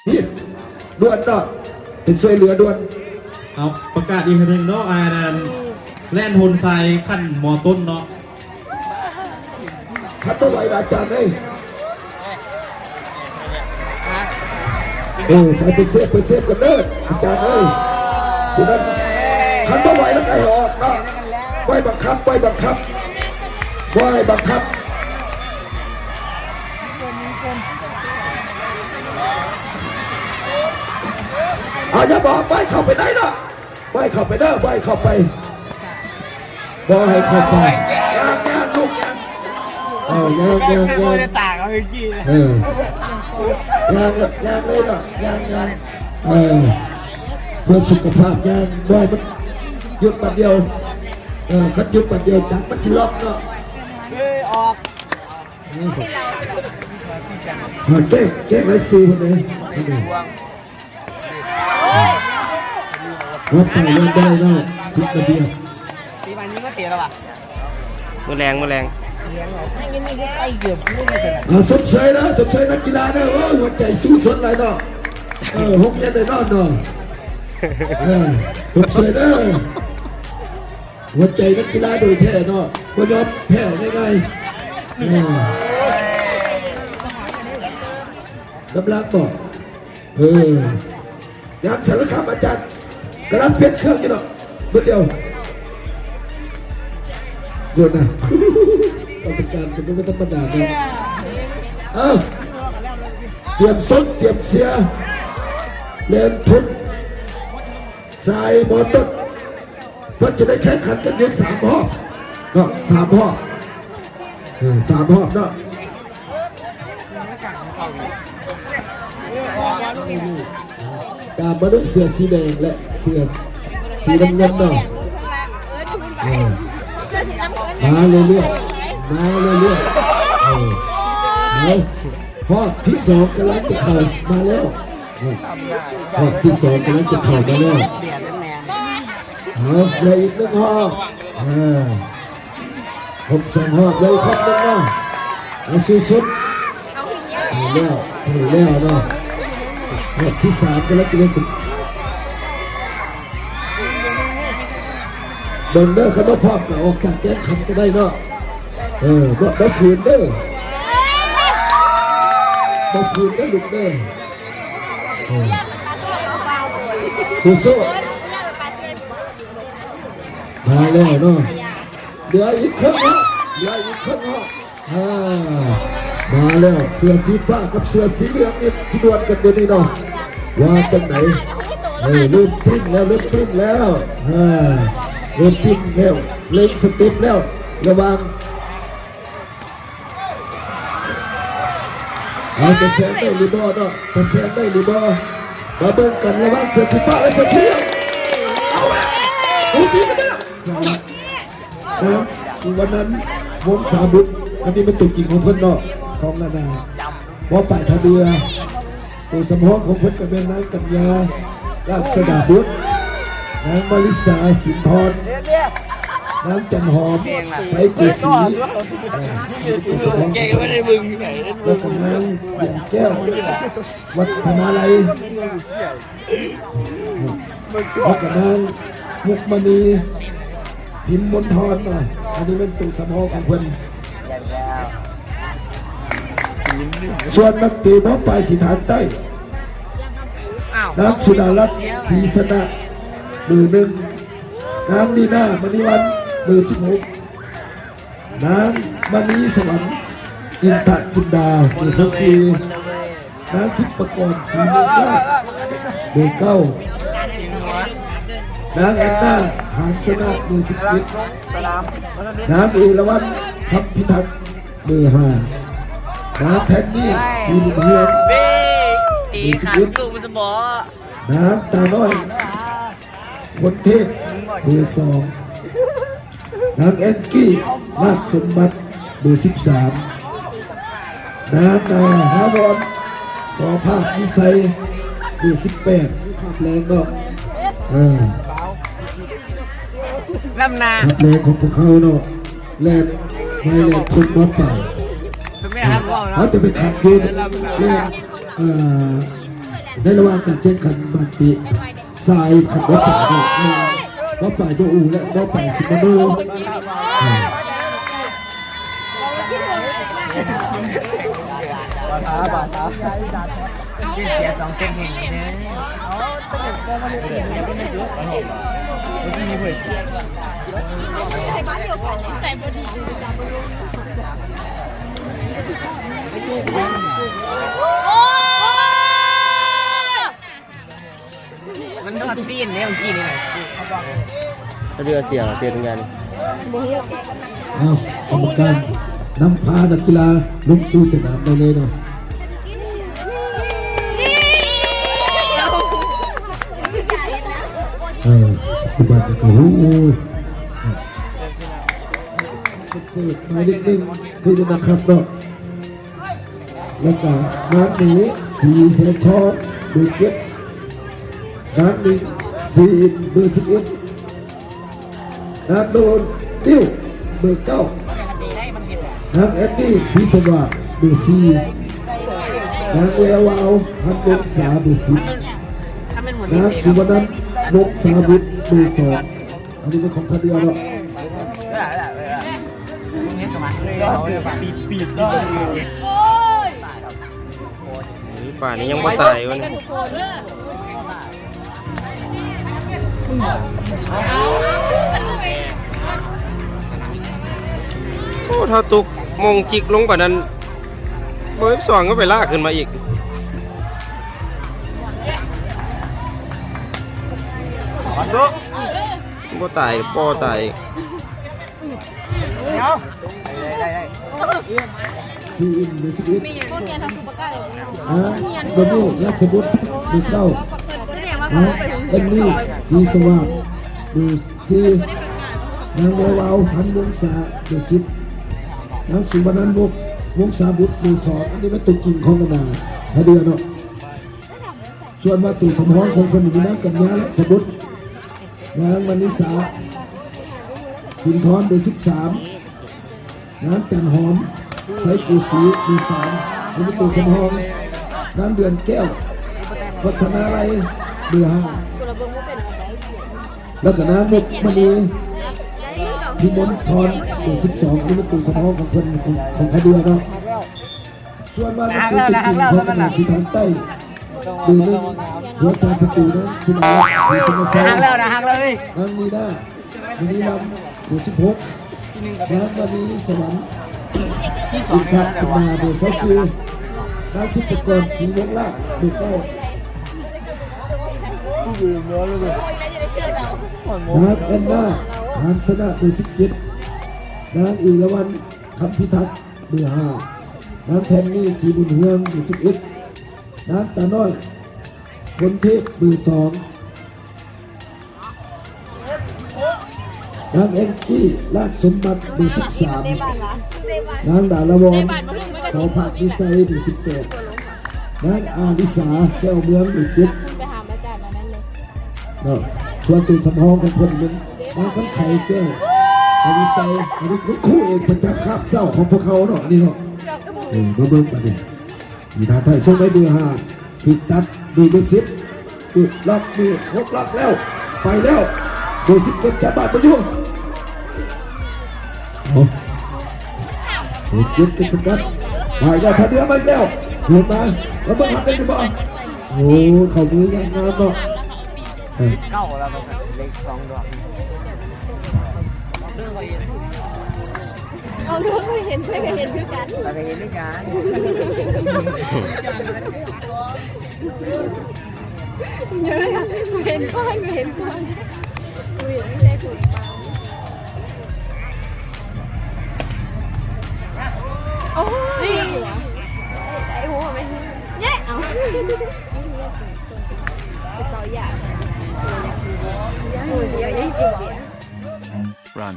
นี่ด่วนเนาะเป็นช่วยเหลือด่วนเอาประกาศอีกหนึ่งเนาะแล่นโฮนไซขั้นมอต้นเนาะขันตัวไหวอาจารย์เอ้ยไปเซฟกันเด้ออาจารย์เอ้ยดูนั่นขันตัวไหวแล้วไอ้หอกเนาะไหวบังคับอย่าบอกไปเข้าไปไหนเนาะไปเข้าไปเด้อไปเข้าไปบอกให้เข้าไปย่างลูกย่างต่างกันเมื่อกี้ย่างเลยเนาะย่างเพื่อสุขภาพย่างด้วยมันหยุดปัดเดียวคัดหยุดปัดเดียวจับมันที่ล็อกเนาะออกแก้ไว้ซื้อคนนี้รับไปเล่นได้เนาะทุกระเบียบตีวันนี้ก็เสียแล้วป่ะมือแรงไอ้เงี้ยนี่ใกล้เกือบไม่ได้เลยสมเชยนักกีฬาเนาะหัวใจสู้สนเลยเนาะหกเย็นเลยเนาะสมเชยเนาะหัวใจนักกีฬาโดยแท้เนาะก็ยอมแพ้ง่ายกำลังบอกยามสารคามอาจารย์กำลังเปลี่ยนเครื่องอยู่เนาะเมื่อเดียวโดนนะต้องเป็นการเป็นไม่ธรรมดาเลยเตรียมส้นเตรียมเสียเล่นทุนสายมอต้นเพื่อจะได้แข่งขันกันใน3 รอบเนาะ3 รอบ3 รอบเนาะการมาด้วยเสื้อสีแดงและเสื้อสีน้ำเงินเนาะมาเรื่อยพอที่2กำลังจะเข้ามาแล้วพอที่2กำลังจะเข้ามาแล้วเลยอีก1 รอบผม2 รอบเลยครับ1 รอบสุดแล้วเนาะรอบที่3กำลังจะเล่นเดินเด้อขันว่าพร้อมก็ออกจากแก๊สขันก็ได้เนาะบ่ฝืนเด้อลูกเด้อสู้มาแล้วเนาะเดี๋ยวอีกครั้งเนาะมาแล้วเสื้อสีฟ้ากับเสื้อสีเหลืองนี่ที่ดวลกันเดี๋ยวนี้เนาะว่าจังไหนเริ่มปิ้งแล้วเล่นสเต็ปแล้วระวังจะแซงได้หรือบ่เนาะจะแซงได้หรือบ่มาเบิ่งกันระวังเสือสีฟ้าและเสือสีเหลืองเอาละดูทีกันนะวันนั้นวงสาบุตรอันนี้เป็นตัวจริงของเพื่อนเนาะของนานาว่าป่ายทะเบียตัวสมองของเพื่อนกับแม่นางกัญญาราชดาบุตรนางมาริสาสินทรนางจันหอมไฟกุศรีเก่งไม่ได้มึงแล้วก็นางหญิงแก้ววัฒนาลัยแล้วก็นางมุกมณีพิมพ์มณฑรหน่อยอันนี้เป็นตัวสมองของเพื่อนส่วนนักตีน้องปลายสีฐานใต้น้ำสุดารัตน์ศรีสนะมือ 1น้ำนีน่ามณีวันมือ 16น้ำมณีสวรรค์อินทจินดามือ 14น้ำทิพย์ประกรณ์ศรีเมืองราชมือ 9น้ำแอนนาหานชนะมือ 17น้ำเอราวัณทัพพิทักษ์มือ 5น้ำแทนนี่สีเหลืองตีขาดลูกมันสมอน้ำตาน้อยคนเทพมือ 2น้ำแอนกี้ราชสมบัติมือ 13น้ำนาฮาบอนสอภาคนิสัยมือ 18ขับแรงเนาะลำนาขับแรงของพวกเขาเนาะแรงไม่แรงคนมาเป่าเขาจะไปขับยืนเล่น ในระหว่างการแข่งขันบันติทรายขับรถป่าว่าป่าตัวอูและว่าป่าสิมาโน เสีย2เซนเองเนี่ยมันนวดซีนเนี่ยเมื่อกี้นี่ไหน เรือเสียงเสียงกัน เอากรรมการนำพานักกีฬาลงสู่สนามได้เลยเนาะปัจจุบันโอ้โหเสิร์ฟมาเด็กๆคือนะครับเนาะแล้วก็น้ำหนีสีเสทองเบอร์เจ็ดน้ำหนีสีเบอร์11น้ำโดนติ้วเบอร์9น้ำแอดดี้สีสว่างเบอร์4น้ำแวววาวพันวงศาเบอร์10น้ำสุวรรณนกสาบุตรเบอร์2อันนี้เป็นของทันเดียวเนาะ ป่านนี้ยังไม่ตายวันโอ้ถ้าตุกมงจิกลงกว่านั้นเบอร์2ก็ไปลากขึ้นมาอีกบ่ตายป้อตาย ทีอินเบอร์11โดนี่รัชบุตรเบอร์9เอ็นนี่สีสว่างเบอร์4นางแวววาวพันวงศาเบอร์10นางสุวรรณนกวงศาบุตรเบอร์2อันนี้เป็นตัวจริงของกันนาทันเดียวเนาะส่วนว่าตู่สมรของคนอยู่นั้นกัญญาและสบุตรนางมณิสาสินทรเบอร์13น้ำจันหอมใช้กูสีเบอร์3นี่เป็นตู่สมรน้ำเดือนแก้วพัฒนาไรเบอร์5แล้วก็น้ำนกมณีพิมลพรเบอร์12นี่เป็นตู่สมรของคนของคดีเนาะส่วนว่าเป็นตัวจริงของกันนาที่ทางใต้เบอร์1หัวใจประตูนะคุณอาสีสมศักดิ์ หักเลย นางนีน่าบุรีรัมย์เบอร์16นางมณีสวรรค์อินทร์คุณมาเบอร์24นางทิพย์กรศรีวงศ์ลาภเบอร์9นางแอนนาหานสนะเบอร์17นางอีละวันคำพิทักษ์เบอร์5นางแทนนี่ศรีบุญเฮืองเบอร์11นางตาน้อยคนเทพเบอร์2นางเอ็งกี้ลาดสมบัติเบอร์13นางดาละวรเขาผักวิสัยเบอร์18นางอาลิสาแก้วเมืองเบอร์7เนาะส่วนตัวสำรองของคนนึงนางขันไข่แก้วอาลิสัยอันนี้คู่เอกประจำคาบเจ้าของพวกเขาเนาะนี่เนาะมาเบิ่งกันดิมีทางไทยส่งไปเบอร์5ผิดตัดเบอร์10ปิดล็อกมือครบล็อกแล้วไปแล้วโดยสิบเก็บจับบาดประยุงโอ้ยเก็บเป็นสกัดไปแล้วพอเดียวไปแล้วเดินมาแล้วต้องหักได้ดีบ้างโอ้เขามือยังงามเนาะ เก้าแล้วมันเล็ก2ดอกเอาเรื่องไม่เห็นเพื่อนก็เห็นด้วยกัน เราไปเห็นด้วยกัน เยอะอะเห็นก้อนเห็นก้อนดูอย่างนี้ได้ถูกโอ้ยไอ้หัวไม่เย้เอาเป็นซอยใหญ่โอ้ยเดี๋ยวยังกินเดี๋ยว Run.